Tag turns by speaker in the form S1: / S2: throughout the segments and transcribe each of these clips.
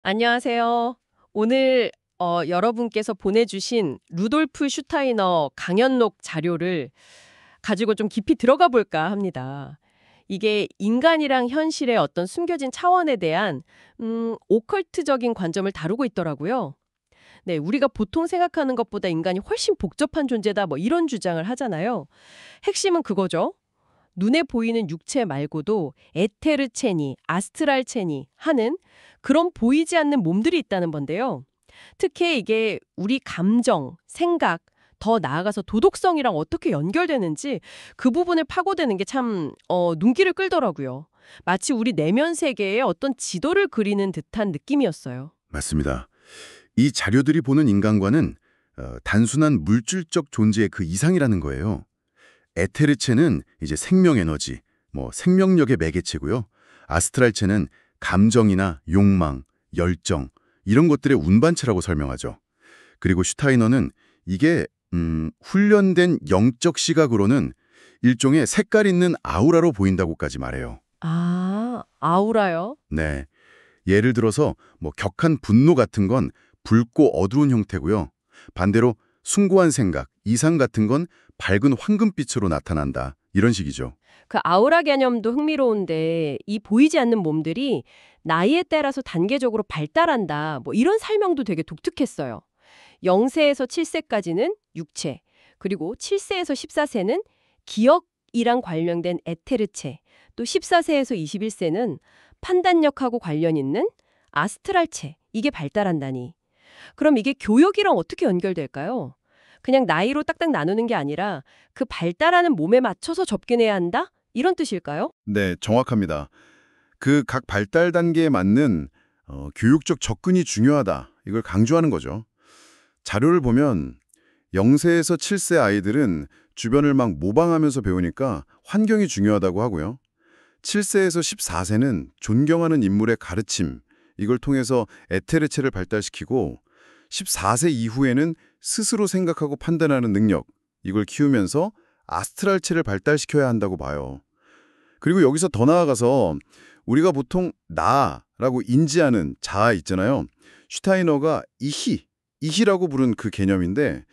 S1: 안녕하세요. 오늘 여러분께서 보내주신 루돌프 슈타이너 강연록 자료를 가지고 좀 깊이 들어가 볼까 합니다. 이게 인간이랑 현실의 어떤 숨겨진 차원에 대한 오컬트적인 관점을 다루고 있더라고요. 네, 우리가 보통 생각하는 것보다 인간이 훨씬 복잡한 존재다 뭐 이런 주장을 하잖아요. 핵심은 그거죠. 눈에 보이는 육체 말고도 에테르체니, 아스트랄체니 하는 그런 보이지 않는 몸들이 있다는 건데요. 특히 이게 우리 감정, 생각, 더 나아가서 도덕성이랑 어떻게 연결되는지 그 부분을 파고드는 게 참 눈길을 끌더라고요. 마치 우리 내면 세계에 어떤 지도를 그리는 듯한 느낌이었어요.
S2: 맞습니다. 이 자료들이 보는 인간과는 단순한 물질적 존재의 그 이상이라는 거예요. 에테르체는 이제 생명에너지, 생명력의 매개체고요. 아스트랄체는 감정이나 욕망, 열정 이런 것들의 운반체라고 설명하죠. 그리고 슈타이너는 이게 훈련된 영적 시각으로는 일종의 색깔 있는 아우라로 보인다고까지 말해요.
S1: 아, 아우라요?
S2: 네. 예를 들어서 격한 분노 같은 건 붉고 어두운 형태고요. 반대로 숭고한 생각, 이상 같은 건 밝은 황금빛으로 나타난다. 이런 식이죠.
S1: 그 아우라 개념도 흥미로운데 이 보이지 않는 몸들이 나이에 따라서 단계적으로 발달한다. 뭐 이런 설명도 되게 독특했어요. 0세에서 7세까지는 육체, 그리고 7세에서 14세는 기억이랑 관련된 에테르체, 또 14세에서 21세는 판단력하고 관련 있는 아스트랄체, 이게 발달한다니. 그럼 이게 교육이랑 어떻게 연결될까요? 그냥 나이로 딱딱 나누는 게 아니라 그 발달하는 몸에 맞춰서 접근해야 한다? 이런 뜻일까요?
S2: 네, 정확합니다. 그 각 발달 단계에 맞는 교육적 접근이 중요하다. 이걸 강조하는 거죠. 자료를 보면 0세에서 7세 아이들은 주변을 막 모방하면서 배우니까 환경이 중요하다고 하고요. 7세에서 14세는 존경하는 인물의 가르침, 이걸 통해서 에테르체를 발달시키고 14세 이후에는 스스로 생각하고 판단하는 능력, 이걸 키우면서 아스트랄체를 발달시켜야 한다고 봐요. 그리고 여기서 더 나아가서 우리가 보통 나라고 인지하는 자아 있잖아요. 슈타이너가 이히라고 부른 그 개념인데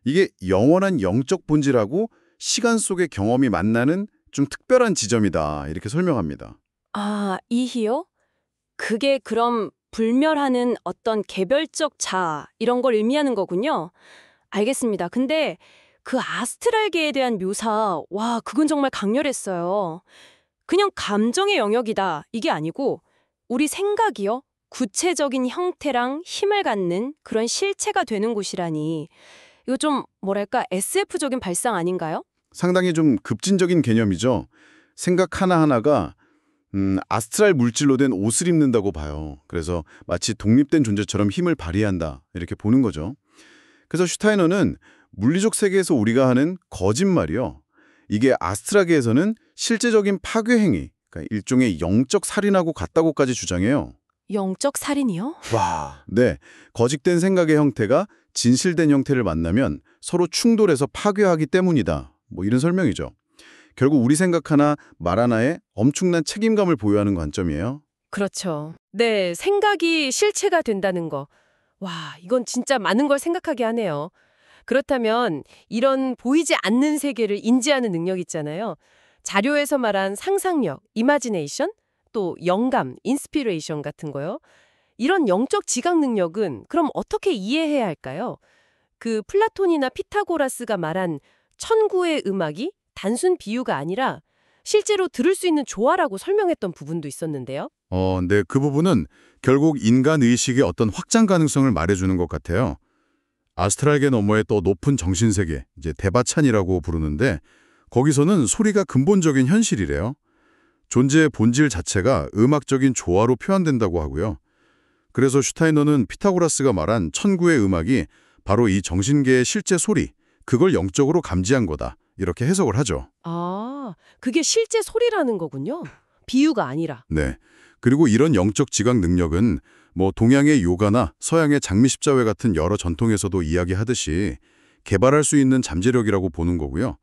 S2: 이게 영원한 영적 본질하고 시간 속의 경험이 만나는 좀 특별한 지점이다. 이렇게 설명합니다.
S3: 아, 이희요? 그게 그럼 불멸하는 어떤 개별적 자아 이런 걸 의미하는 거군요. 알겠습니다. 근데 그 아스트랄계에 대한 묘사, 와, 그건 정말 강렬했어요. 그냥 감정의 영역이다 이게 아니고 우리 생각이요? 구체적인 형태랑 힘을 갖는 그런 실체가 되는 곳이라니. 이거 좀 뭐랄까 SF적인 발상 아닌가요?
S2: 상당히 좀 급진적인 개념이죠. 생각 하나하나가 아스트랄 물질로 된 옷을 입는다고 봐요. 그래서 마치 독립된 존재처럼 힘을 발휘한다. 이렇게 보는 거죠. 그래서 슈타이너는 물리적 세계에서 우리가 하는 거짓말이요. 이게 아스트랄계에서는 실제적인 파괴 행위, 그러니까 일종의 영적 살인하고 같다고까지 주장해요.
S3: 영적 살인이요?
S2: 와. 네, 거짓된 생각의 형태가 진실된 형태를 만나면 서로 충돌해서 파괴하기 때문이다. 이런 설명이죠. 결국 우리 생각 하나, 말 하나에 엄청난 책임감을 보유하는 관점이에요.
S1: 그렇죠. 네, 생각이 실체가 된다는 거. 와, 이건 진짜 많은 걸 생각하게 하네요. 그렇다면 이런 보이지 않는 세계를 인지하는 능력 있잖아요. 자료에서 말한 상상력, 이마지네이션, 또 영감, 인스피레이션 같은 거요. 이런 영적 지각 능력은 그럼 어떻게 이해해야 할까요? 그 플라톤이나 피타고라스가 말한 천구의 음악이 단순 비유가 아니라 실제로 들을 수 있는 조화라고 설명했던 부분도 있었는데요.
S2: 네, 그 부분은 결국 인간 의식의 어떤 확장 가능성을 말해주는 것 같아요. 아스트랄계 너머의 또 높은 정신세계, 이제 대바찬이라고 부르는데 거기서는 소리가 근본적인 현실이래요. 존재의 본질 자체가 음악적인 조화로 표현된다고 하고요. 그래서 슈타이너는 피타고라스가 말한 천구의 음악이 바로 이 정신계의 실제 소리, 그걸 영적으로 감지한 거다. 이렇게 해석을 하죠.
S1: 아, 그게 실제 소리라는 거군요. 비유가 아니라.
S2: 네. 그리고 이런 영적 지각 능력은 동양의 요가나 서양의 장미십자회 같은 여러 전통에서도 이야기하듯이 개발할 수 있는 잠재력이라고 보는 거고요.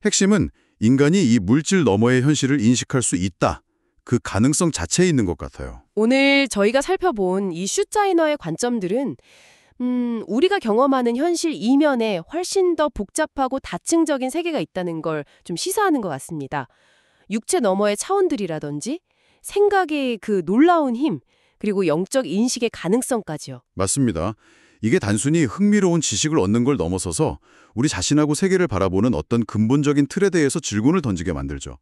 S2: 핵심은 인간이 이 물질 너머의 현실을 인식할 수 있다. 그 가능성 자체에 있는 것 같아요.
S1: 오늘 저희가 살펴본 이 슈타이너의 관점들은 우리가 경험하는 현실 이면에 훨씬 더 복잡하고 다층적인 세계가 있다는 걸 좀 시사하는 것 같습니다. 육체 너머의 차원들이라든지 생각의 그 놀라운 힘, 그리고 영적 인식의 가능성까지요.
S2: 맞습니다. 이게 단순히 흥미로운 지식을 얻는 걸 넘어서서 우리 자신하고 세계를 바라보는 어떤 근본적인 틀에 대해서 질문을 던지게 만들죠.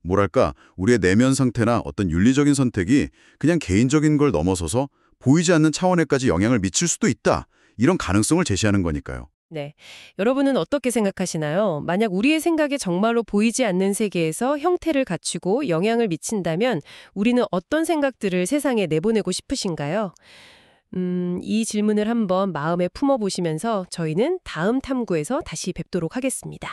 S2: 뭐랄까, 우리의 내면 상태나 어떤 윤리적인 선택이 그냥 개인적인 걸 넘어서서 보이지 않는 차원에까지 영향을 미칠 수도 있다. 이런 가능성을 제시하는 거니까요.
S1: 네. 여러분은 어떻게 생각하시나요? 만약 우리의 생각에 정말로 보이지 않는 세계에서 형태를 갖추고 영향을 미친다면 우리는 어떤 생각들을 세상에 내보내고 싶으신가요? 이 질문을 한번 마음에 품어보시면서 저희는 다음 탐구에서 다시 뵙도록 하겠습니다.